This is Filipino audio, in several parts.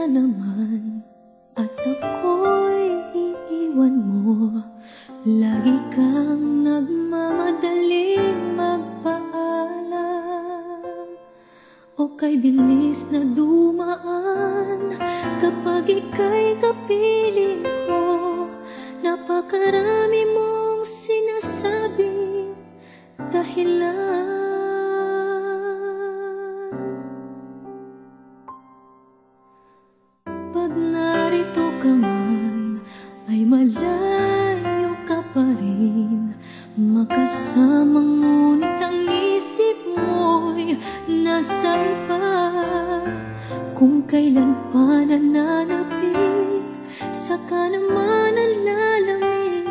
na naman at ako'y iiwan mo. Lagi kang nagmamadaling magpaalam, o kay bilis na dumaan kapag ika'y kapiling ko. Napakarami mong sinasabing dahilan. Pag narito ka man, ay malayo ka pa rin makasama, ngunit ang isip mo'y nasa iba. Kung kailan pa nananapig, saka naman ang lalamig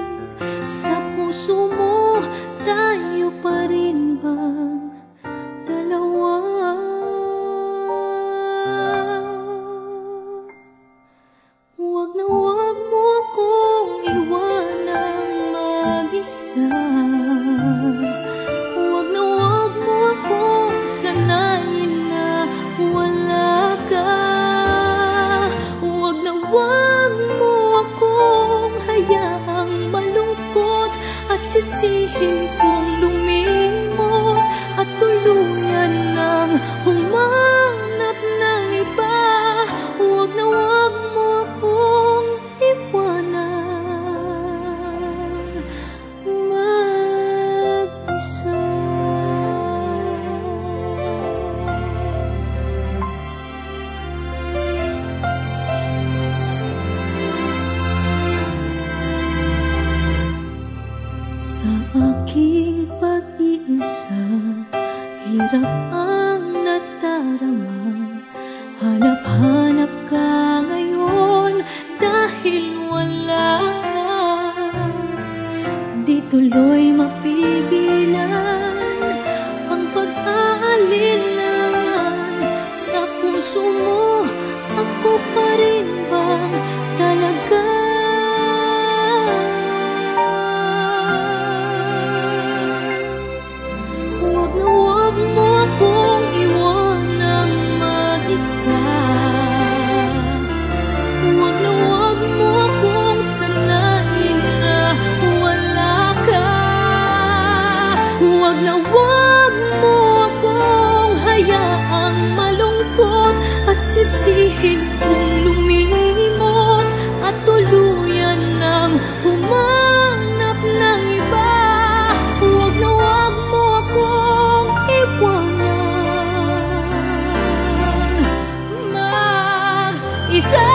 sa puso mo. Tayo pa rin bang dalawa? Huwag na huwag mo akong iwanang mag-isa. Huwag na huwag mo akong sanayin na wala ka. Huwag na huwag mo akong hayaang malungkot at sisihin kong lumimot at tuluyan ng humanap ng iba. Huwag na huwag mo akong iwanan mag-isa. Sa aking pag-iisa, hirap ang nadarama. Hanap-hanap ka ngayon dahil wala ka. Di tuloy mapigilan ang pag-aalinlangan sa puso mo. Ako pa rin bang talaga? Huwag na huwag mo akong iwanang mag-isa. Huwag na huwag mo akong sanayin na wala ka. Huwag na huwag mo akong hayaang malungkot at sisihin kung lumimot at tuluyan ng humanap ng iba. Huwag na huwag mo akong iwanan mag-isa.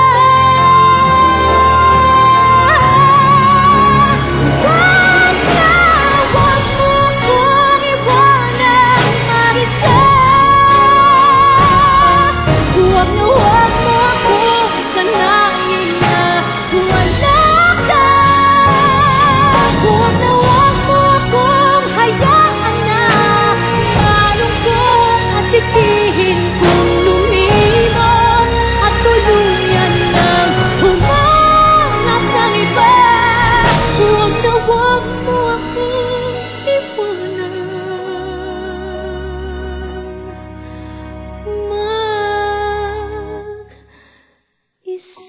Huwag na huwag mo akong sanayin na wala ka. Huwag na huwag mo akong hayaan na malungkot at sisihin kung lumimot at tuluyan ng humanap ng iba. Huwag na huwag mo akong iwanan mag-isa.